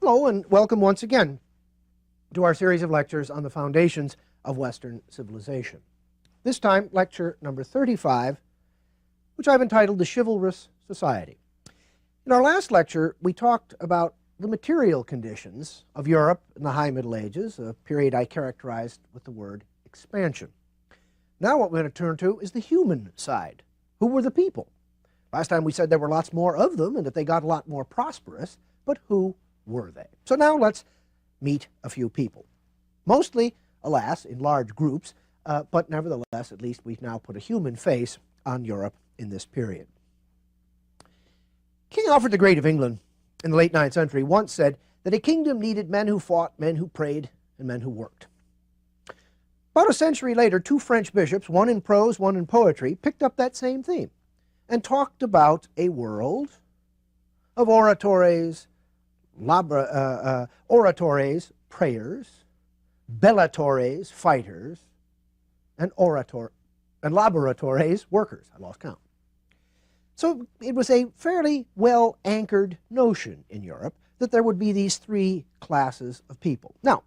Hello and welcome once again to our series of lectures on the foundations of Western civilization. This time, lecture number 35, which I've entitled The Chivalrous Society. In our last lecture, we talked about the material conditions of Europe in the High Middle Ages, a period I characterized with the word expansion. Now what we're going to turn to is the human side. Who were the people? Last time we said there were lots more of them and that they got a lot more prosperous, but who were they? So now let's meet a few people. Mostly, alas, in large groups, but nevertheless, at least we've now put a human face on Europe in this period. King Alfred the Great of England in the late 9th century once said that a kingdom needed men who fought, men who prayed, and men who worked. About a century later, two French bishops, one in prose, one in poetry, picked up that same theme and talked about a world of oratores, prayers, bellatores, fighters, and laboratores, workers. I lost count. So it was a fairly well-anchored notion in Europe that there would be these three classes of people. Now,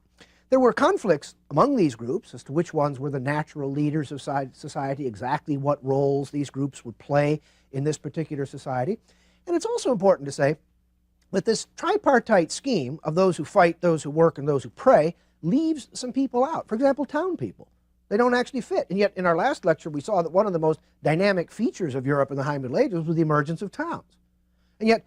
there were conflicts among these groups as to which ones were the natural leaders of society, exactly what roles these groups would play in this particular society. And it's also important to say that this tripartite scheme of those who fight, those who work, and those who pray leaves some people out. For example, town people. They don't actually fit. And yet in our last lecture we saw that one of the most dynamic features of Europe in the High Middle Ages was the emergence of towns. And yet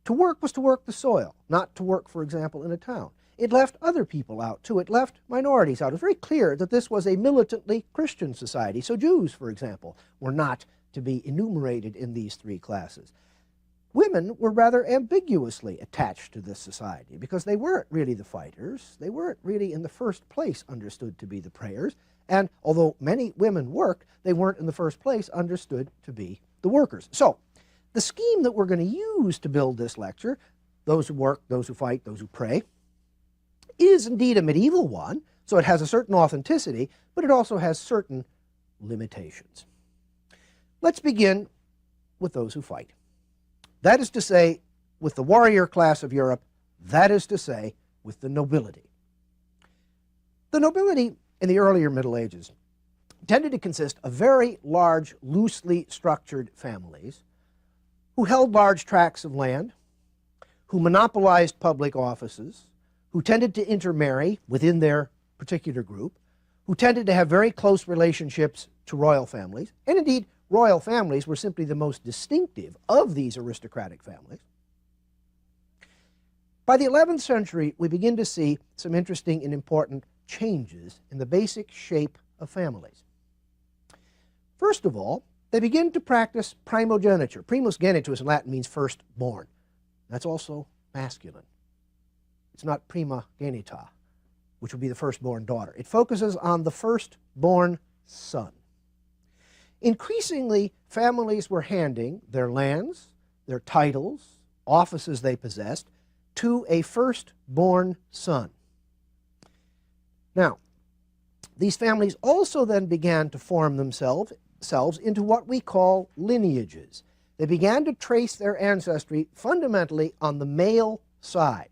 to work was to work the soil, not to work, for example, in a town. It left other people out too. It left minorities out. It was very clear that this was a militantly Christian society. So Jews, for example, were not to be enumerated in these three classes. Women were rather ambiguously attached to this society because they weren't really the fighters. They weren't really in the first place understood to be the prayers. And although many women worked, they weren't in the first place understood to be the workers. So the scheme that we're going to use to build this lecture, those who work, those who fight, those who pray, is indeed a medieval one. So it has a certain authenticity, but it also has certain limitations. Let's begin with those who fight. That is to say, with the warrior class of Europe, that is to say, with the nobility. The nobility in the earlier Middle Ages tended to consist of very large, loosely structured families who held large tracts of land, who monopolized public offices, who tended to intermarry within their particular group, who tended to have very close relationships to royal families, and indeed royal families were simply the most distinctive of these aristocratic families. By the 11th century, we begin to see some interesting and important changes in the basic shape of families. First of all, they begin to practice primogeniture. Primus genitus in Latin means firstborn. That's also masculine. It's not prima genita, which would be the firstborn daughter. It focuses on the firstborn son. Increasingly, families were handing their lands, their titles, offices they possessed, to a firstborn son. Now, these families also then began to form themselves into what we call lineages. They began to trace their ancestry fundamentally on the male side.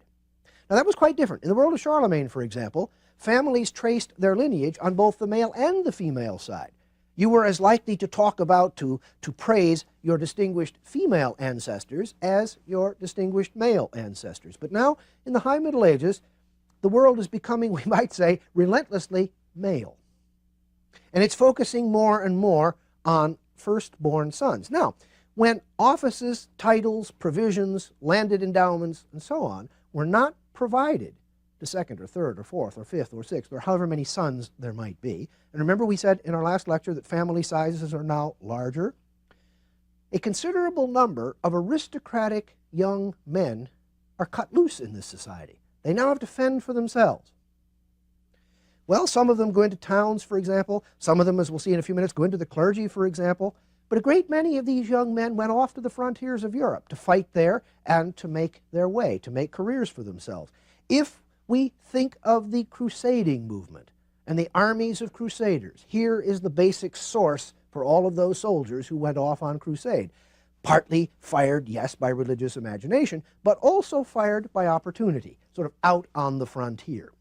Now that was quite different. In the world of Charlemagne, for example, families traced their lineage on both the male and the female side. You were as likely to talk about, to praise your distinguished female ancestors as your distinguished male ancestors. But now, in the High Middle Ages, the world is becoming, we might say, relentlessly male. And it's focusing more and more on firstborn sons. Now, when offices, titles, provisions, landed endowments, and so on were not provided to second or third or fourth or fifth or sixth or however many sons there might be, and remember we said in our last lecture that family sizes are now larger, a considerable number of aristocratic young men are cut loose in this society. They now have to fend for themselves. Well, some of them go into towns, for example. Some of them, as we'll see in a few minutes, go into the clergy, for example. But a great many of these young men went off to the frontiers of Europe to fight there and to make their way, to make careers for themselves. If we think of the crusading movement and the armies of crusaders, here is the basic source for all of those soldiers who went off on crusade. partly fired, yes, by religious imagination, but also fired by opportunity, sort of out on the frontier.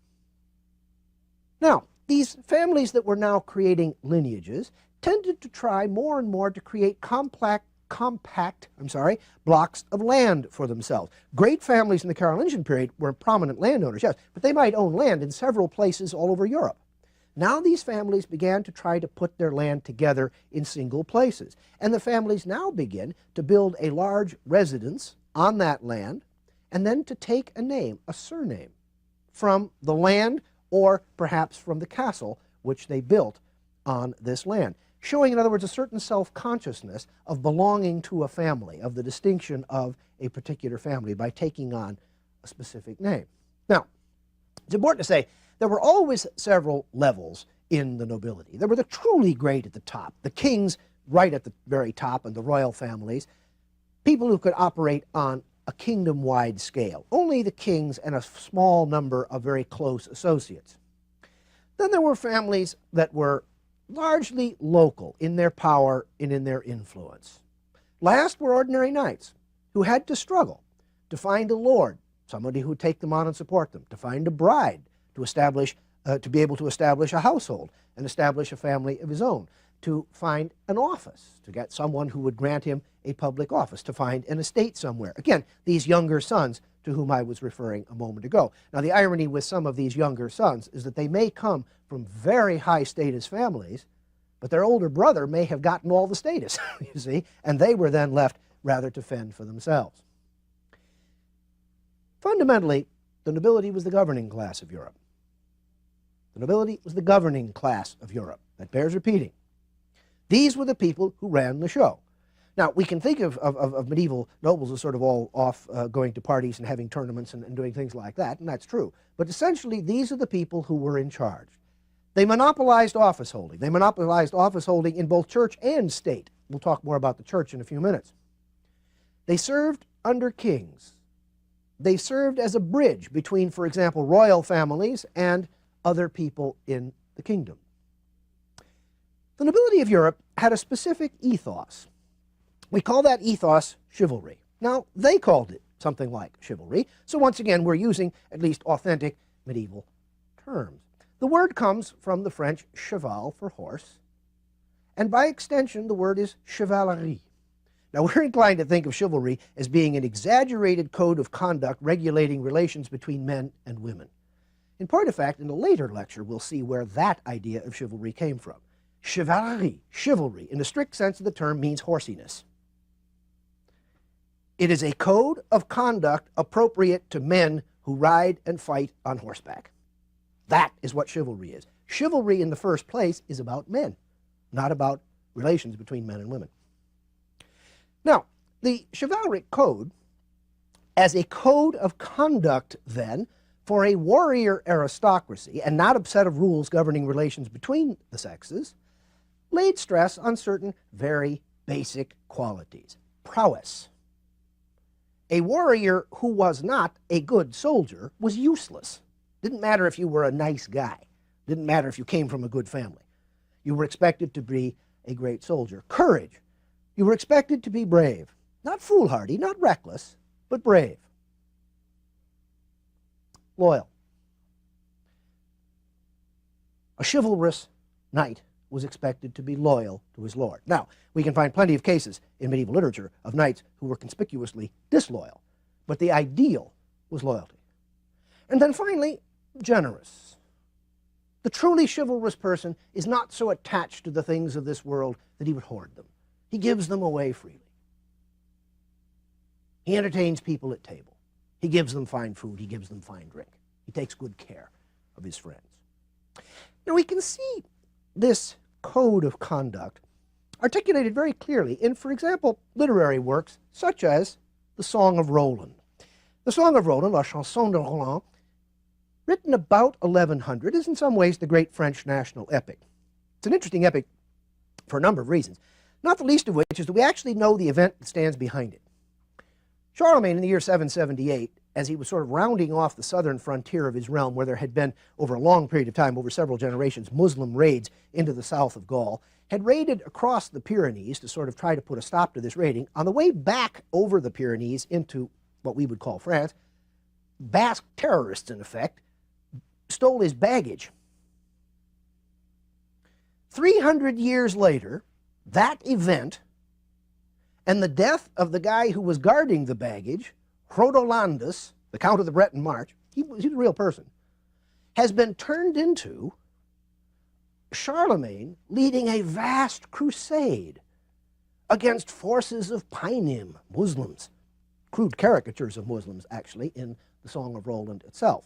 Now, these families that were now creating lineages tended to try more and more to create compact blocks of land for themselves. Great families in the Carolingian period were prominent landowners, yes, but they might own land in several places all over Europe. Now these families began to try to put their land together in single places. And the families now begin to build a large residence on that land and then to take a name, a surname, from the land or perhaps from the castle which they built on this land, showing, in other words, a certain self-consciousness of belonging to a family, of the distinction of a particular family by taking on a specific name. Now, it's important to say there were always several levels in the nobility. There were the truly great at the top, the kings right at the very top, and the royal families, people who could operate on a kingdom-wide scale, only the kings and a small number of very close associates. Then there were families that were largely local in their power and in their influence. Last were ordinary knights who had to struggle to find a lord, somebody who would take them on and support them, to find a bride, to be able to establish a household and establish a family of his own, to find an office, to get someone who would grant him a public office, to find an estate somewhere. Again, these younger sons to whom I was referring a moment ago. Now, the irony with some of these younger sons is that they may come from very high status families, but their older brother may have gotten all the status, you see, and they were then left rather to fend for themselves. Fundamentally, the nobility was the governing class of Europe. The nobility was the governing class of Europe. That bears repeating. These were the people who ran the show. Now, we can think of medieval nobles as sort of all off going to parties and having tournaments and doing things like that, and that's true. But essentially, these are the people who were in charge. They monopolized office holding. They monopolized office holding in both church and state. We'll talk more about the church in a few minutes. They served under kings. They served as a bridge between, for example, royal families and other people in the kingdom. The nobility of Europe had a specific ethos. We call that ethos chivalry. Now, they called it something like chivalry, so once again, we're using at least authentic medieval terms. The word comes from the French cheval, for horse, and by extension, the word is chevalerie. Now, we're inclined to think of chivalry as being an exaggerated code of conduct regulating relations between men and women. In point of fact, in a later lecture, we'll see where that idea of chivalry came from. Chevalerie, chivalry, in the strict sense of the term, means horsiness. It is a code of conduct appropriate to men who ride and fight on horseback. That is what chivalry is. Chivalry, in the first place, is about men, not about relations between men and women. Now, the chivalric code, as a code of conduct, then, for a warrior aristocracy, and not a set of rules governing relations between the sexes, laid stress on certain very basic qualities. Prowess. A warrior who was not a good soldier was useless. Didn't matter if you were a nice guy. Didn't matter if you came from a good family. You were expected to be a great soldier. Courage. You were expected to be brave. Not foolhardy, not reckless, but brave. Loyal. A chivalrous knight was expected to be loyal to his lord. Now, we can find plenty of cases in medieval literature of knights who were conspicuously disloyal, but the ideal was loyalty. And then finally, generous. The truly chivalrous person is not so attached to the things of this world that he would hoard them. He gives them away freely. He entertains people at table. He gives them fine food. He gives them fine drink. He takes good care of his friends. Now, we can see this code of conduct articulated very clearly in, for example, literary works such as the Song of Roland. The Song of Roland, La Chanson de Roland, written about 1100, is in some ways the great French national epic. It's an interesting epic for a number of reasons, not the least of which is that we actually know the event that stands behind it. Charlemagne, in the year 778, as he was sort of rounding off the southern frontier of his realm, where there had been, over a long period of time, over several generations, Muslim raids into the south of Gaul, had raided across the Pyrenees to sort of try to put a stop to this raiding. On the way back over the Pyrenees into what we would call France, Basque terrorists, in effect, stole his baggage. 300 years later, that event and the death of the guy who was guarding the baggage, Hrodolandus, the Count of the Breton March, he was a real person, has been turned into Charlemagne leading a vast crusade against forces of Paynim, Muslims, crude caricatures of Muslims, actually, in the Song of Roland itself.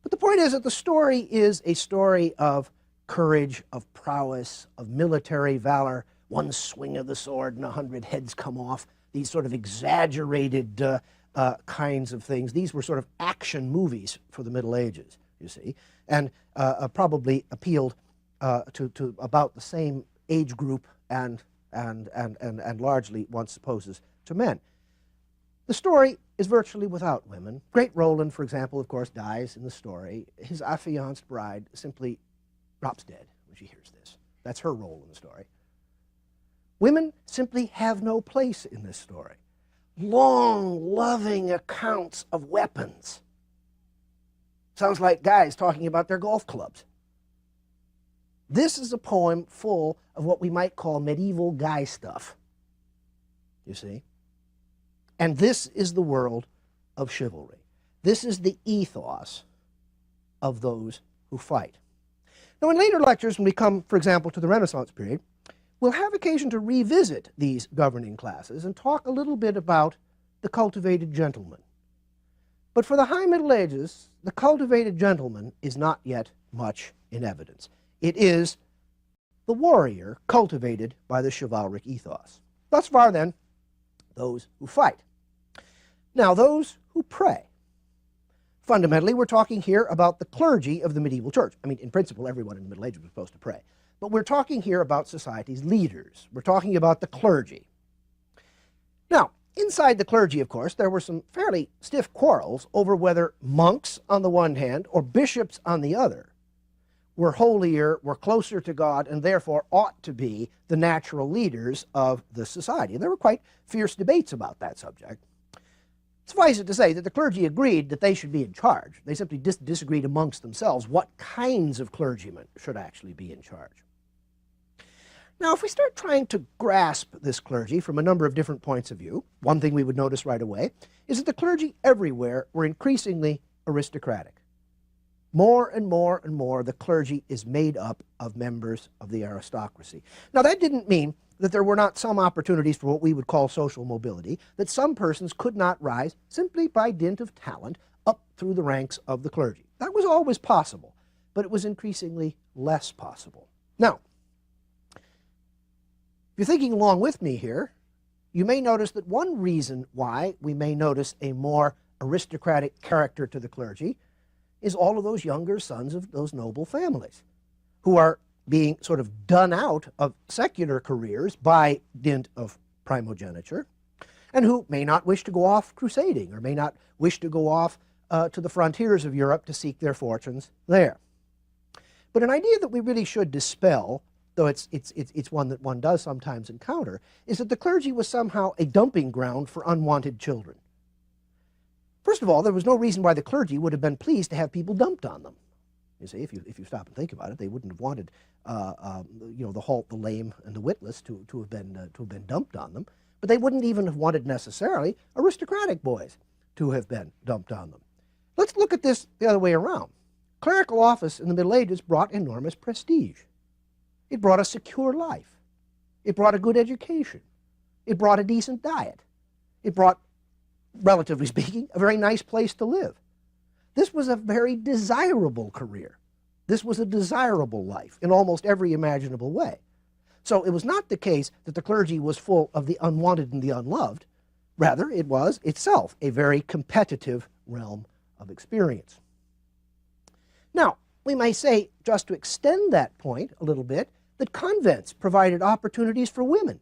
But the point is that the story is a story of courage, of prowess, of military valor. One swing of the sword and 100 heads come off. These sort of exaggerated kinds of things. These were sort of action movies for the Middle Ages, you see, and probably appealed to about the same age group and largely, one supposes, to men. The story is virtually without women. Great Roland, for example, of course, dies in the story. His affianced bride simply drops dead when she hears this. That's her role in the story. Women simply have no place in this story. Long, loving accounts of weapons. Sounds like guys talking about their golf clubs. This is a poem full of what we might call medieval guy stuff, you see? And this is the world of chivalry. This is the ethos of those who fight. Now, in later lectures, when we come, for example, to the Renaissance period, we'll have occasion to revisit these governing classes and talk a little bit about the cultivated gentleman. But for the High Middle Ages, the cultivated gentleman is not yet much in evidence. It is the warrior cultivated by the chivalric ethos. Thus far, then, those who fight. Now, those who pray. Fundamentally, we're talking here about the clergy of the medieval church. I mean, in principle, everyone in the Middle Ages was supposed to pray. But we're talking here about society's leaders. We're talking about the clergy. Now, inside the clergy, of course, there were some fairly stiff quarrels over whether monks on the one hand or bishops on the other were holier, were closer to God, and therefore ought to be the natural leaders of the society. And there were quite fierce debates about that subject. Suffice it to say that the clergy agreed that they should be in charge. They simply disagreed amongst themselves what kinds of clergymen should actually be in charge. Now, if we start trying to grasp this clergy from a number of different points of view, one thing we would notice right away is that the clergy everywhere were increasingly aristocratic. More and more and more, the clergy is made up of members of the aristocracy. Now, that didn't mean that there were not some opportunities for what we would call social mobility, that some persons could not rise simply by dint of talent up through the ranks of the clergy. That was always possible, but it was increasingly less possible. Now, if you're thinking along with me here, you may notice that one reason why we may notice a more aristocratic character to the clergy is all of those younger sons of those noble families who are being sort of done out of secular careers by dint of primogeniture, and who may not wish to go off crusading or may not wish to go off to the frontiers of Europe to seek their fortunes there. But an idea that we really should dispel, though it's one that one does sometimes encounter, is that the clergy was somehow a dumping ground for unwanted children. First of all, there was no reason why the clergy would have been pleased to have people dumped on them. You see, if you stop and think about it, they wouldn't have wanted, the halt, the lame, and the witless to have been dumped on them. But they wouldn't even have wanted necessarily aristocratic boys to have been dumped on them. Let's look at this the other way around. Clerical office in the Middle Ages brought enormous prestige. It brought a secure life. It brought a good education. It brought a decent diet. It brought, relatively speaking, a very nice place to live. This was a very desirable career. This was a desirable life in almost every imaginable way. So it was not the case that the clergy was full of the unwanted and the unloved. Rather, it was itself a very competitive realm of experience. Now, we may say, just to extend that point a little bit, that convents provided opportunities for women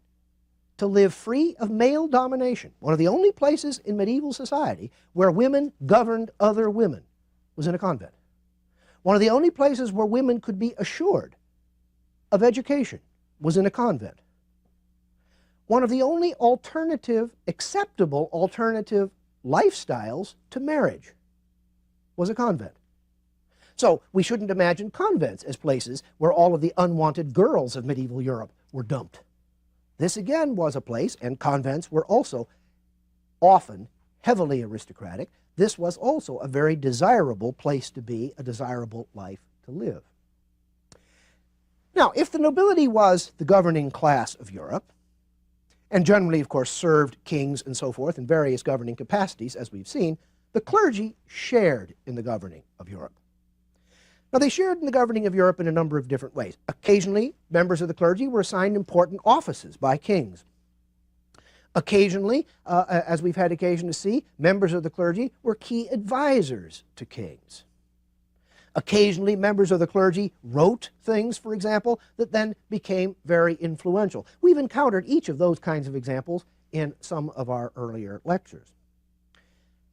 to live free of male domination. One of the only places in medieval society where women governed other women was in a convent. One of the only places where women could be assured of education was in a convent. One of the only acceptable alternative lifestyles to marriage was a convent. So we shouldn't imagine convents as places where all of the unwanted girls of medieval Europe were dumped. This again was a place, and convents were also often heavily aristocratic. This was also a very desirable place to be, a desirable life to live. Now, if the nobility was the governing class of Europe, and generally, of course, served kings and so forth in various governing capacities, as we've seen, the clergy shared in the governing of Europe. Now, they shared in the governing of Europe in a number of different ways. Occasionally, members of the clergy were assigned important offices by kings. Occasionally, as we've had occasion to see, members of the clergy were key advisors to kings. Occasionally, members of the clergy wrote things, for example, that then became very influential. We've encountered each of those kinds of examples in some of our earlier lectures.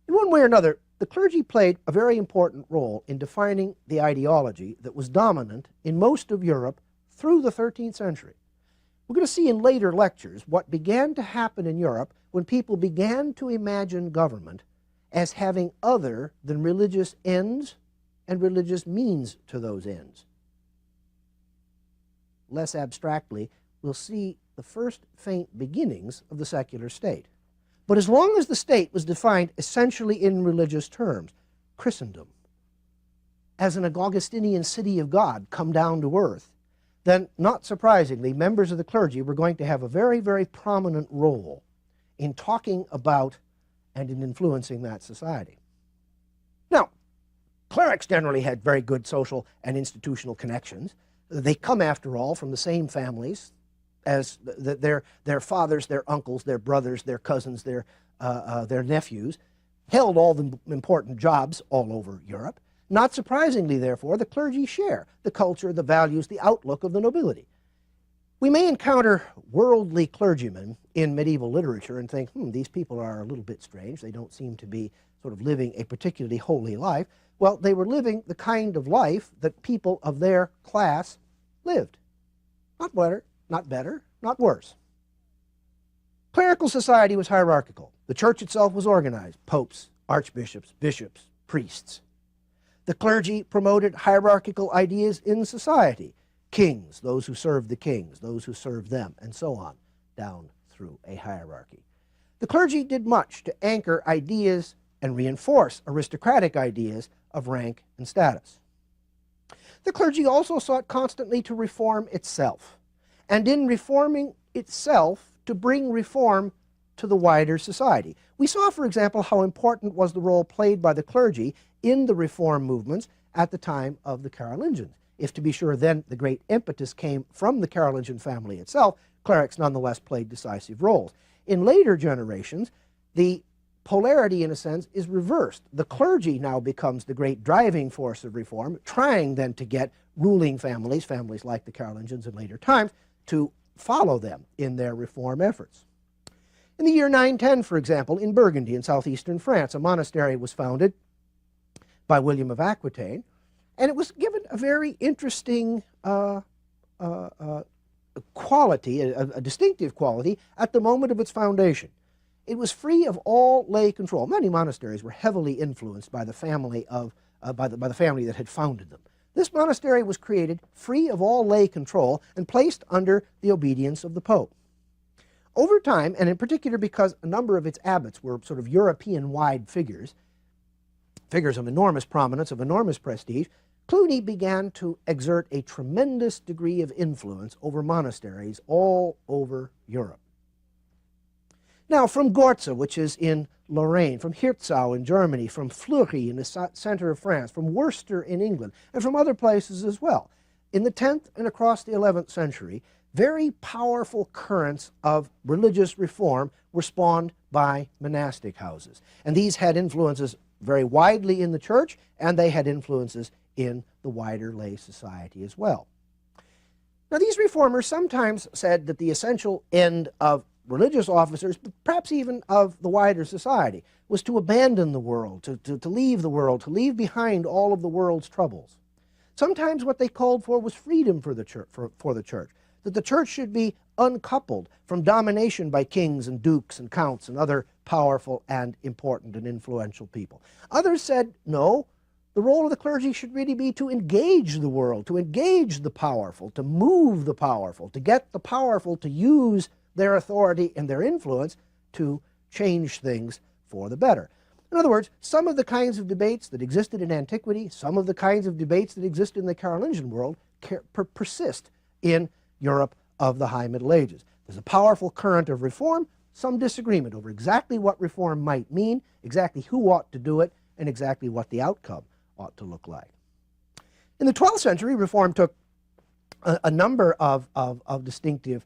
In one way or another, the clergy played a very important role in defining the ideology that was dominant in most of Europe through the 13th century. We're going to see in later lectures what began to happen in Europe when people began to imagine government as having other than religious ends and religious means to those ends. Less abstractly, we'll see the first faint beginnings of the secular state. But as long as the state was defined essentially in religious terms, Christendom, as an Augustinian city of God come down to earth, then, not surprisingly, members of the clergy were going to have a very, very prominent role in talking about and in influencing that society. Now, clerics generally had very good social and institutional connections. They come, after all, from the same families as their fathers, their uncles, their brothers, their cousins, their nephews, held all the important jobs all over Europe. Not surprisingly, therefore, the clergy share the culture, the values, the outlook of the nobility. We may encounter worldly clergymen in medieval literature and think, these people are a little bit strange. They don't seem to be sort of living a particularly holy life. Well, they were living the kind of life that people of their class lived. Not better, not worse. Clerical society was hierarchical. The church itself was organized: popes, archbishops, bishops, priests. The clergy promoted hierarchical ideas in society: kings, those who served the kings, those who served them, and so on, down through a hierarchy. The clergy did much to anchor ideas and reinforce aristocratic ideas of rank and status. The clergy also sought constantly to reform itself, and in reforming itself, to bring reform to the wider society. We saw, for example, how important was the role played by the clergy in the reform movements at the time of the Carolingians. If, to be sure, then the great impetus came from the Carolingian family itself, clerics nonetheless played decisive roles. In later generations, the polarity, in a sense, is reversed. The clergy now becomes the great driving force of reform, trying then to get ruling families, families like the Carolingians in later times, to follow them in their reform efforts. In the year 910, for example, in Burgundy in southeastern France, a monastery was founded by William of Aquitaine, and it was given a very interesting quality, a distinctive quality, at the moment of its foundation. It was free of all lay control. Many monasteries were heavily influenced by the family by the family that had founded them. This monastery was created free of all lay control and placed under the obedience of the Pope. Over time, and in particular because a number of its abbots were sort of European-wide figures of enormous prominence, of enormous prestige, Cluny began to exert a tremendous degree of influence over monasteries all over Europe. Now, from Gorze, which is in Lorraine, from Hirzau in Germany, from Fleury in the center of France, from Worcester in England, and from other places as well, in the 10th and across the 11th century, very powerful currents of religious reform were spawned by monastic houses. And these had influences very widely in the church, and they had influences in the wider lay society as well. Now, these reformers sometimes said that the essential end of religious officers, but perhaps even of the wider society, was to abandon the world, to leave the world, to leave behind all of the world's troubles. Sometimes what they called for was freedom for the church, that the church should be uncoupled from domination by kings and dukes and counts and other powerful and important and influential people. Others said, no, the role of the clergy should really be to engage the world, to engage the powerful, to move the powerful, to get the powerful to use their authority and their influence to change things for the better. In other words, some of the kinds of debates that existed in antiquity, some of the kinds of debates that exist in the Carolingian world persist in Europe of the High Middle Ages. There's a powerful current of reform, some disagreement over exactly what reform might mean, exactly who ought to do it, and exactly what the outcome ought to look like. In the 12th century, reform took a number of distinctive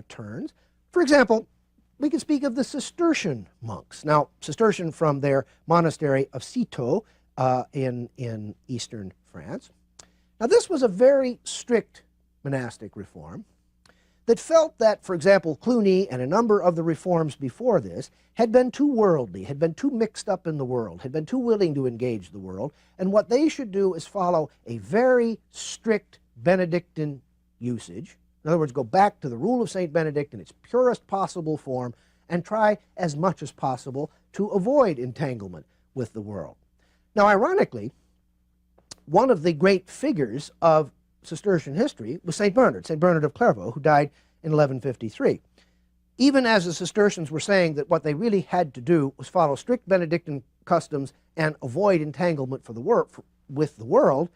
turns. For example, we can speak of the Cistercian monks. Now, Cistercian from their monastery of Citeaux in eastern France. Now, this was a very strict monastic reform that felt that, for example, Cluny and a number of the reforms before this had been too worldly, had been too mixed up in the world, had been too willing to engage the world, and what they should do is follow a very strict Benedictine usage. In other words, go back to the rule of St. Benedict in its purest possible form and try as much as possible to avoid entanglement with the world. Now, ironically, one of the great figures of Cistercian history was St. Bernard of Clairvaux, who died in 1153. Even as the Cistercians were saying that what they really had to do was follow strict Benedictine customs and avoid entanglement with the world,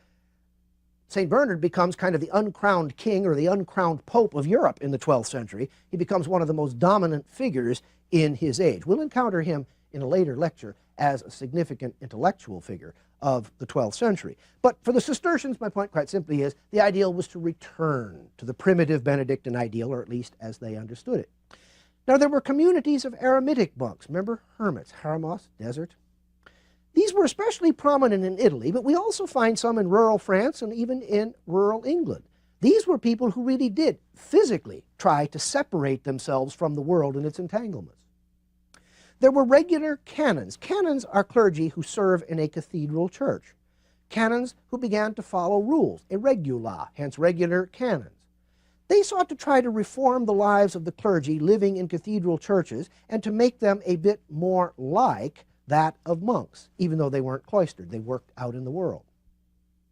St. Bernard becomes kind of the uncrowned king or the uncrowned pope of Europe in the 12th century. He becomes one of the most dominant figures in his age. We'll encounter him in a later lecture as a significant intellectual figure of the 12th century. But for the Cistercians, my point quite simply is the ideal was to return to the primitive Benedictine ideal, or at least as they understood it. Now, there were communities of eremitic monks. Remember hermits, Hermos, desert. These were especially prominent in Italy, but we also find some in rural France and even in rural England. These were people who really did physically try to separate themselves from the world and its entanglements. There were regular canons. Canons are clergy who serve in a cathedral church. Canons who began to follow rules, a regula, hence regular canons. They sought to try to reform the lives of the clergy living in cathedral churches and to make them a bit more like that of monks, even though they weren't cloistered. They worked out in the world.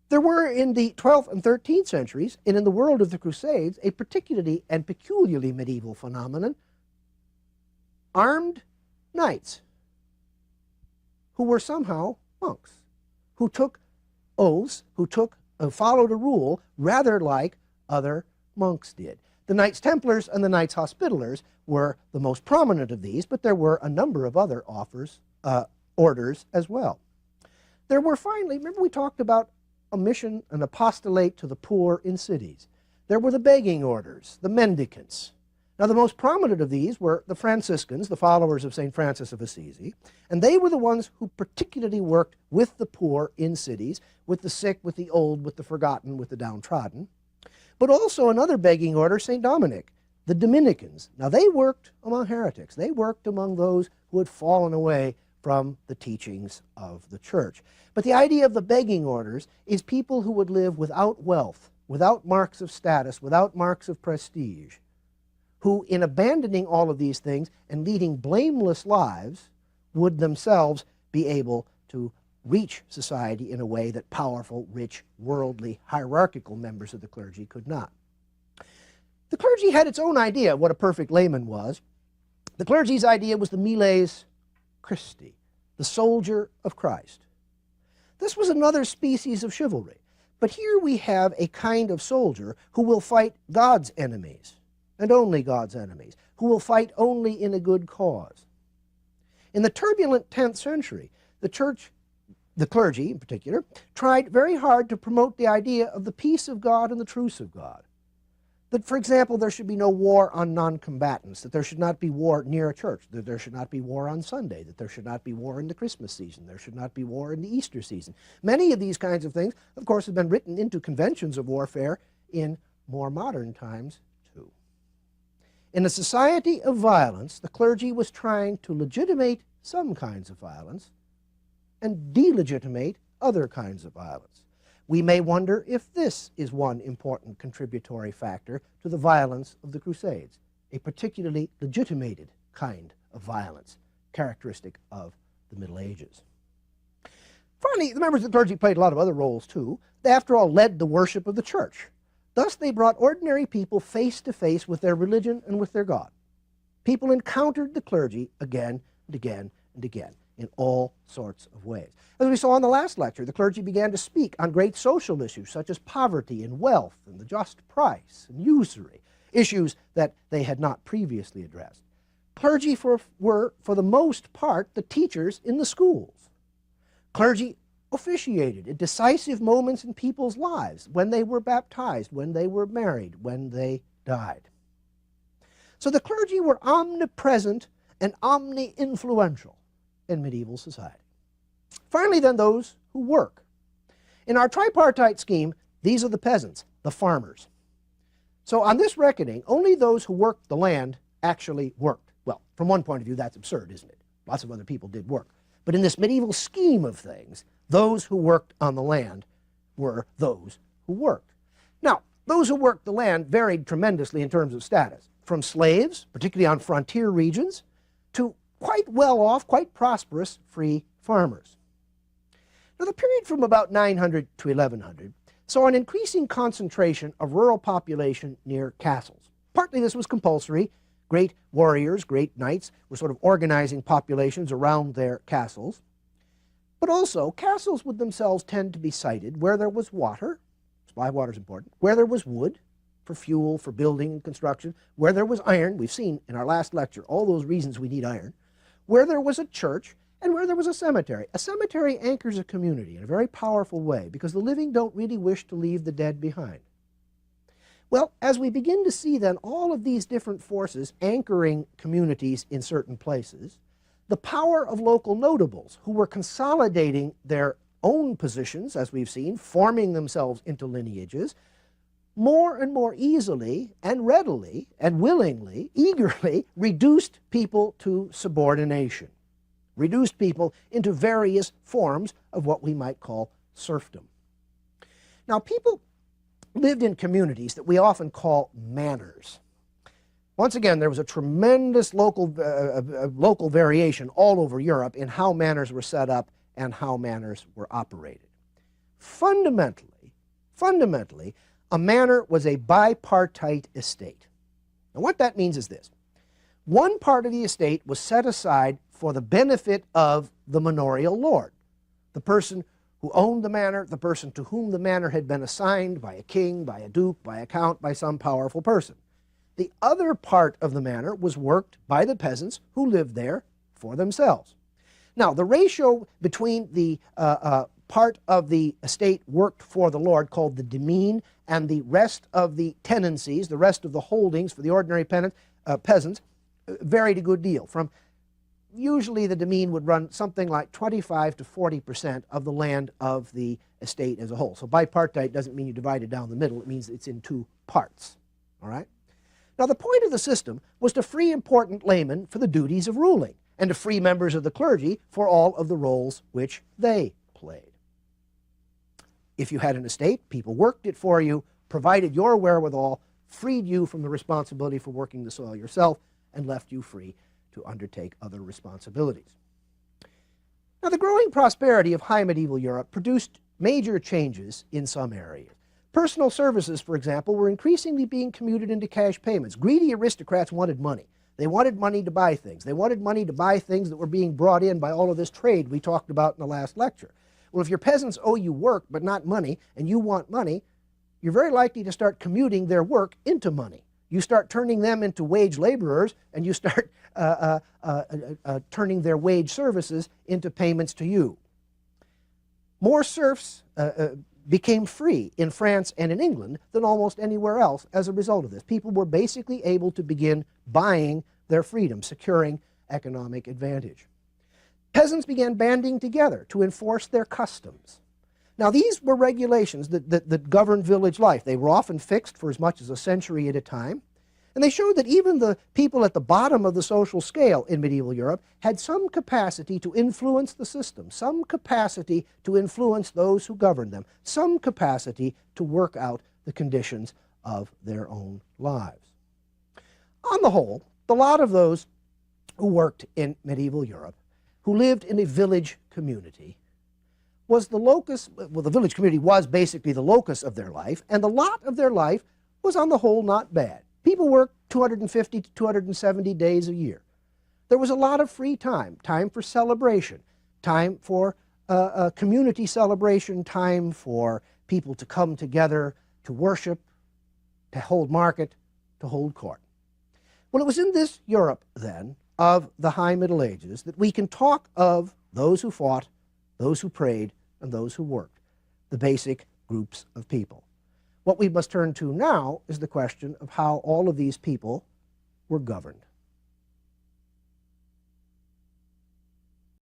There were in the 12th and 13th centuries, and in the world of the Crusades, a particularly and peculiarly medieval phenomenon, armed knights who were somehow monks, who took oaths, who followed a rule rather like other monks did. The Knights Templars and the Knights Hospitallers were the most prominent of these, but there were a number of other orders as well. There were finally, remember we talked about a mission, an apostolate to the poor in cities. There were the begging orders, the mendicants. Now, the most prominent of these were the Franciscans, the followers of St. Francis of Assisi, and they were the ones who particularly worked with the poor in cities, with the sick, with the old, with the forgotten, with the downtrodden. But also another begging order, St. Dominic, the Dominicans. Now, they worked among heretics. They worked among those who had fallen away from the teachings of the church. But the idea of the begging orders is people who would live without wealth, without marks of status, without marks of prestige, who, in abandoning all of these things and leading blameless lives, would themselves be able to reach society in a way that powerful, rich, worldly, hierarchical members of the clergy could not. The clergy had its own idea of what a perfect layman was. The clergy's idea was the miles Christi, the soldier of Christ. This was another species of chivalry, but here we have a kind of soldier who will fight God's enemies, and only God's enemies, who will fight only in a good cause. In the turbulent 10th century, the clergy in particular, tried very hard to promote the idea of the peace of God and the truce of God. That, for example, there should be no war on non-combatants, that there should not be war near a church, that there should not be war on Sunday, that there should not be war in the Christmas season, there should not be war in the Easter season. Many of these kinds of things, of course, have been written into conventions of warfare in more modern times, too. In a society of violence, the clergy was trying to legitimate some kinds of violence and delegitimate other kinds of violence. We may wonder if this is one important contributory factor to the violence of the Crusades, a particularly legitimated kind of violence, characteristic of the Middle Ages. Finally, the members of the clergy played a lot of other roles too. They, after all, led the worship of the church. Thus, they brought ordinary people face to face with their religion and with their God. People encountered the clergy again and again and again in all sorts of ways. As we saw in the last lecture, the clergy began to speak on great social issues such as poverty and wealth and the just price and usury, issues that they had not previously addressed. Clergy were, for the most part, the teachers in the schools. Clergy officiated at decisive moments in people's lives, when they were baptized, when they were married, when they died. So the clergy were omnipresent and omni-influential in medieval society. Finally, then, those who work. In our tripartite scheme, these are the peasants, the farmers. So on this reckoning, only those who worked the land actually worked. Well, from one point of view, that's absurd, isn't it? Lots of other people did work. But in this medieval scheme of things, those who worked on the land were those who worked. Now, those who worked the land varied tremendously in terms of status, from slaves, particularly on frontier regions, to quite well-off, quite prosperous free farmers. Now, the period from about 900 to 1100 saw an increasing concentration of rural population near castles. Partly this was compulsory. Great warriors, great knights were sort of organizing populations around their castles. But also, castles would themselves tend to be sited where there was water, supply of water is important, where there was wood for fuel, for building and construction, where there was iron, we've seen in our last lecture all those reasons we need iron, where there was a church, and where there was a cemetery. A cemetery anchors a community in a very powerful way because the living don't really wish to leave the dead behind. Well, as we begin to see then all of these different forces anchoring communities in certain places, the power of local notables who were consolidating their own positions, as we've seen, forming themselves into lineages, more and more easily and readily and willingly, eagerly reduced people to subordination, reduced people into various forms of what we might call serfdom. Now, people lived in communities that we often call manors. Once again, there was a tremendous local variation all over Europe in how manors were set up and how manors were operated. Fundamentally, a manor was a bipartite estate. And what that means is this. One part of the estate was set aside for the benefit of the manorial lord, the person who owned the manor, the person to whom the manor had been assigned by a king, by a duke, by a count, by some powerful person. The other part of the manor was worked by the peasants who lived there for themselves. Now, the ratio between the part of the estate worked for the lord, called the demesne, and the rest of the tenancies, the rest of the holdings for the ordinary peasants, varied a good deal. From usually the demesne would run something like 25 to 40% of the land of the estate as a whole. So bipartite doesn't mean you divide it down the middle. It means it's in two parts. All right? Now, the point of the system was to free important laymen for the duties of ruling and to free members of the clergy for all of the roles which they played. If you had an estate, people worked it for you, provided your wherewithal, freed you from the responsibility for working the soil yourself, and left you free to undertake other responsibilities. Now, the growing prosperity of high medieval Europe produced major changes in some areas. Personal services, for example, were increasingly being commuted into cash payments. Greedy aristocrats wanted money. They wanted money to buy things. They wanted money to buy things that were being brought in by all of this trade we talked about in the last lecture. Well, if your peasants owe you work but not money, and you want money, you're very likely to start commuting their work into money. You start turning them into wage laborers, and you start turning their wage services into payments to you. More serfs became free in France and in England than almost anywhere else as a result of this. People were basically able to begin buying their freedom, securing economic advantage. Peasants began banding together to enforce their customs. Now, these were regulations that governed village life. They were often fixed for as much as a century at a time, and And they showed that even the people at the bottom of the social scale in medieval Europe had some capacity to influence the system, some capacity to influence those who governed them, some capacity to work out the conditions of their own lives. On the whole, the lot of those who worked in medieval Europe, who lived in a village community, was the locus, well, the village community was basically the locus of their life, and the lot of their life was on the whole not bad. People worked 250 to 270 days a year. There was a lot of free time, time for celebration, time for a community celebration, time for people to come together to worship, to hold market, to hold court. Well, it was in this Europe, then, of the High Middle Ages that we can talk of those who fought, those who prayed, and those who worked, the basic groups of people. What we must turn to now is the question of how all of these people were governed.